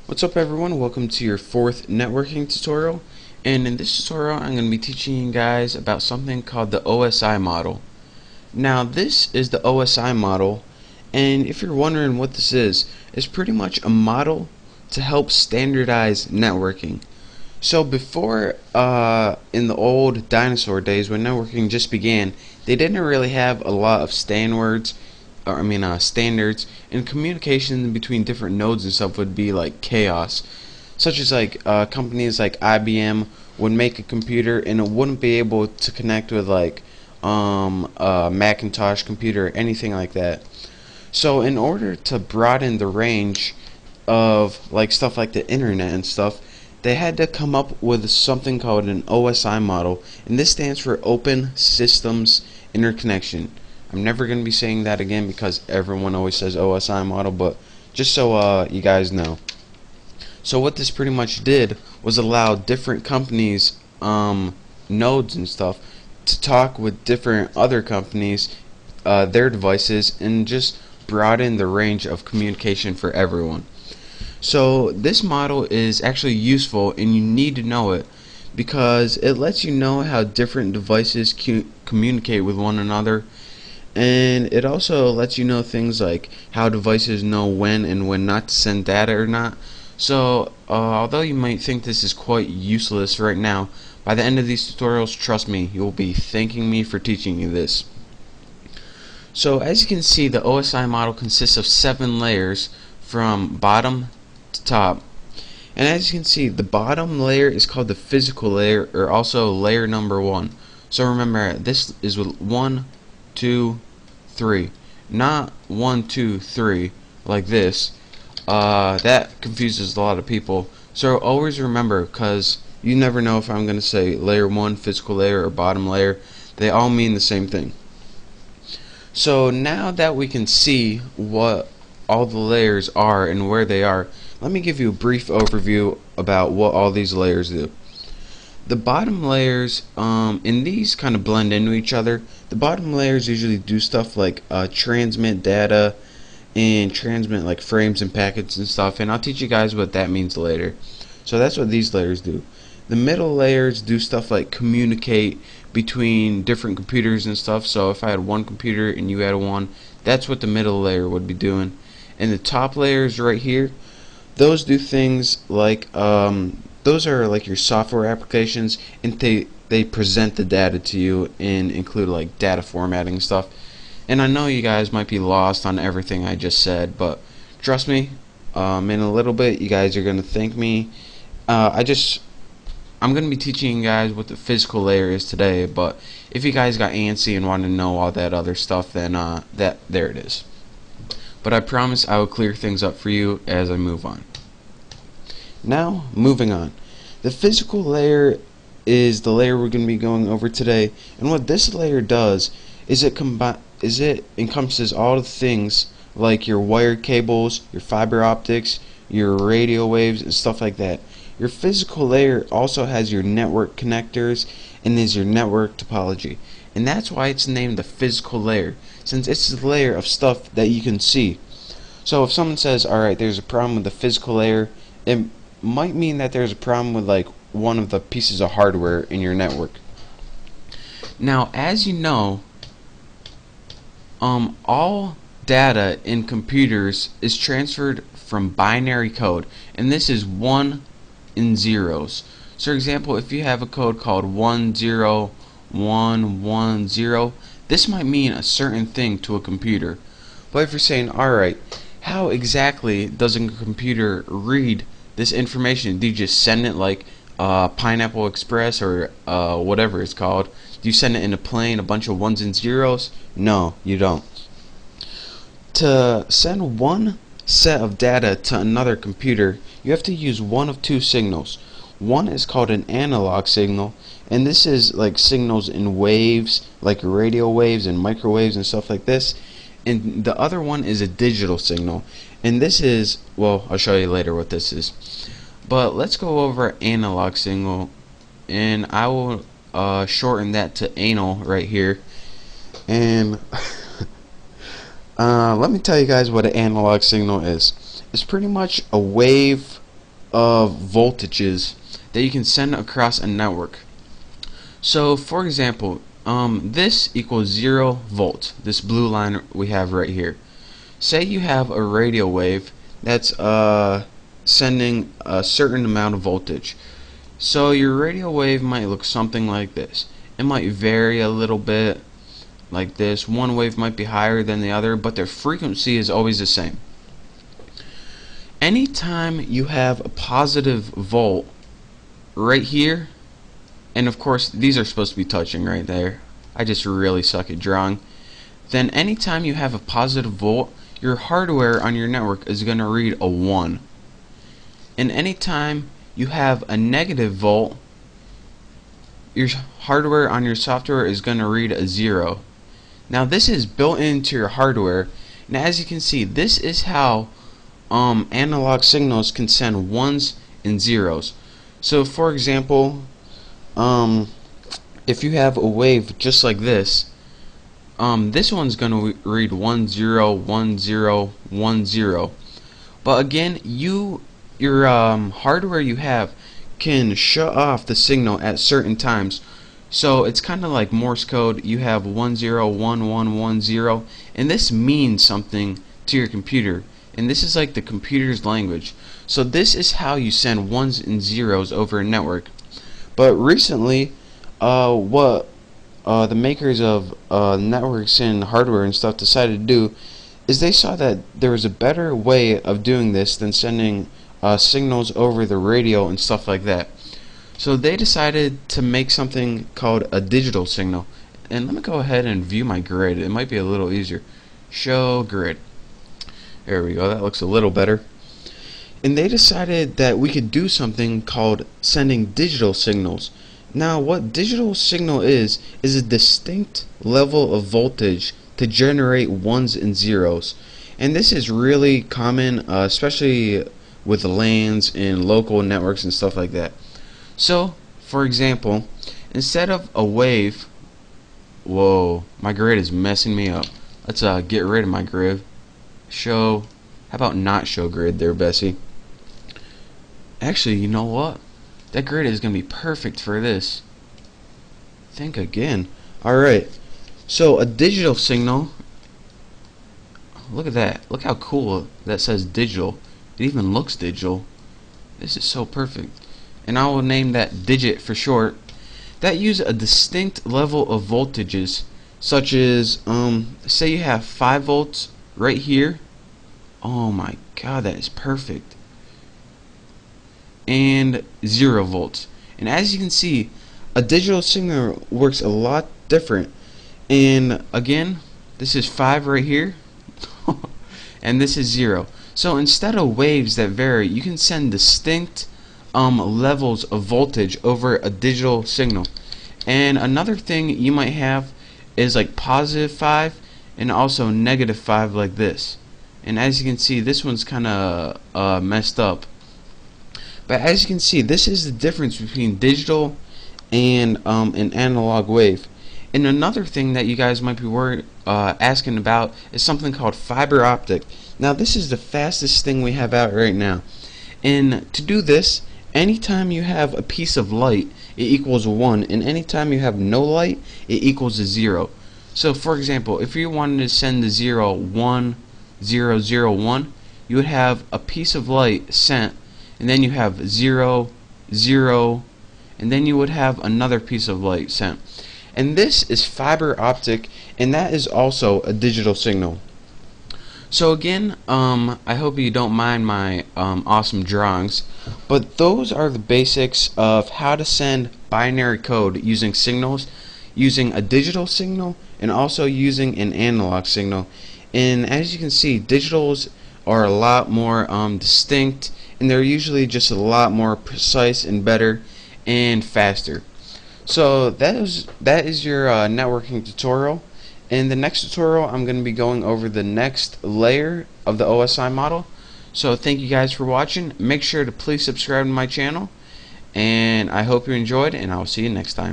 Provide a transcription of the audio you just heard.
What's up everyone, welcome to your fourth networking tutorial, and in this tutorial I'm going to be teaching you guys about something called the OSI model. Now this is the OSI model, and if you're wondering what this is, it's pretty much a model to help standardize networking. So before, in the old dinosaur days when networking just began, they didn't really have a lot of standards, and communication between different nodes and stuff would be like chaos. Such as like companies like IBM would make a computer and it wouldn't be able to connect with like a Macintosh computer or anything like that. So in order to broaden the range of like stuff like the internet and stuff, they had to come up with something called an OSI model, and this stands for Open Systems Interconnection. I'm never going to be saying that again because everyone always says OSI model, but just so you guys know. So what this pretty much did was allow different companies, nodes and stuff, to talk with different other companies, their devices, and just broaden the range of communication for everyone. So this model is actually useful, and you need to know it because it lets you know how different devices communicate with one another, and it also lets you know things like how devices know when and when not to send data or not. So although you might think this is quite useless right now, by the end of these tutorials, trust me, you'll be thanking me for teaching you this. So as you can see, the OSI model consists of 7 layers from bottom to top, and as you can see, the bottom layer is called the physical layer, or also layer number 1. So remember, this is with 1, 2, 3, not 1, 2, 3 like this. That confuses a lot of people, so always remember, because you never know if I'm going to say layer 1, physical layer, or bottom layer. They all mean the same thing. So now that we can see what all the layers are and where they are, let me give you a brief overview about what all these layers do. The bottom layers, and these kind of blend into each other. The bottom layers usually do stuff like transmit data and transmit like frames and packets and stuff, and I'll teach you guys what that means later. So that's what these layers do. The middle layers do stuff like communicate between different computers and stuff. So if I had one computer and you had one, that's what the middle layer would be doing. And the top layers right here, those do things like those are like your software applications, and they present the data to you and include like data formatting and stuff. And I know you guys might be lost on everything I just said, but trust me, in a little bit you guys are gonna thank me. I'm gonna be teaching you guys what the physical layer is today, but if you guys got antsy and want to know all that other stuff, then there it is. But I promise I will clear things up for you as I move on. Now, moving on. The physical layer is the layer we're going to be going over today, and what this layer does is it encompasses all the things like your wired cables, your fiber optics, your radio waves, and stuff like that. Your physical layer also has your network connectors and is your network topology, and that's why it's named the physical layer, since it's the layer of stuff that you can see. So if someone says, alright, there's a problem with the physical layer, it might mean that there's a problem with like one of the pieces of hardware in your network. Now, as you know, all data in computers is transferred from binary code, and this is 1 and zeros. So for example, if you have a code called 10110, this might mean a certain thing to a computer. But if you're saying, alright, how exactly does a computer read this information? Do you just send it like Pineapple Express or whatever it's called? Do you send it in a plane, a bunch of 1s and zeros? No, you don't. To send one set of data to another computer, you have to use one of 2 signals. One is called an analog signal, and this is like signals in waves, like radio waves and microwaves and stuff like this. And the other one is a digital signal, and this is, well, I'll show you later what this is. But let's go over analog signal, and I will shorten that to anal right here. And let me tell you guys what an analog signal is. It's pretty much a wave of voltages that you can send across a network. So for example, this equals 0 volt, this blue line we have right here. Say you have a radio wave that's sending a certain amount of voltage. So your radio wave might look something like this. It might vary a little bit like this. One wave might be higher than the other, but their frequency is always the same. Anytime you have a positive volt right here, and of course these are supposed to be touching right there, I just really suck at drawing, then anytime you have a positive volt, your hardware on your network is going to read a 1. And anytime you have a negative volt, your hardware on your software is going to read a 0. Now this is built into your hardware, and as you can see, this is how analog signals can send 1s and 0s. So for example, if you have a wave just like this, this one's going to read 1 0 1 0 1 0. But again, your hardware you have can shut off the signal at certain times. So it's kind of like Morse code. You have 1 0 1 1 1 0, and this means something to your computer, and this is like the computer's language. So this is how you send 1s and 0s over a network. But recently, what the makers of networks and hardware and stuff decided to do is they saw that there was a better way of doing this than sending signals over the radio and stuff like that. So they decided to make something called a digital signal. And let me go ahead and view my grid. It might be a little easier. Show grid. There we go. That looks a little better. And they decided that we could do something called sending digital signals. Now what digital signal is a distinct level of voltage to generate 1s and 0s. And this is really common, especially with LANs and local networks and stuff like that. So for example, instead of a wave, whoa, my grid is messing me up. Let's get rid of my grid. Show, how about not show grid there, Bessie? Actually, you know what? That grid is going to be perfect for this. Think again. Alright, so a digital signal, look at that. Look how cool that says digital. It even looks digital. This is so perfect. And I will name that digit for short. That use a distinct level of voltages, such as, say you have 5 volts right here. Oh my god, that is perfect. And 0 volts. And as you can see, a digital signal works a lot different. And again, this is 5 right here and this is 0. So instead of waves that vary, you can send distinct levels of voltage over a digital signal. And another thing you might have is like positive 5 and also negative 5 like this. And as you can see, this one's kinda messed up. But as you can see, this is the difference between digital and an analog wave. And another thing that you guys might be asking about is something called fiber optic. Now this is the fastest thing we have out right now. And to do this, anytime you have a piece of light, it equals 1, and anytime you have no light, it equals a 0. So for example, if you wanted to send the 0 1 0 0 1, you would have a piece of light sent, and then you have 0 0, and then you would have another piece of light sent. And this is fiber optic, and that is also a digital signal. So again, I hope you don't mind my awesome drawings, but those are the basics of how to send binary code using signals, using a digital signal, and also using an analog signal. And as you can see, digitals are a lot more distinct, and they're usually just a lot more precise and better and faster. So that is your networking tutorial. In the next tutorial, I'm going to be going over the next layer of the OSI model. So thank you guys for watching. Make sure to please subscribe to my channel, and I hope you enjoyed, and I'll see you next time.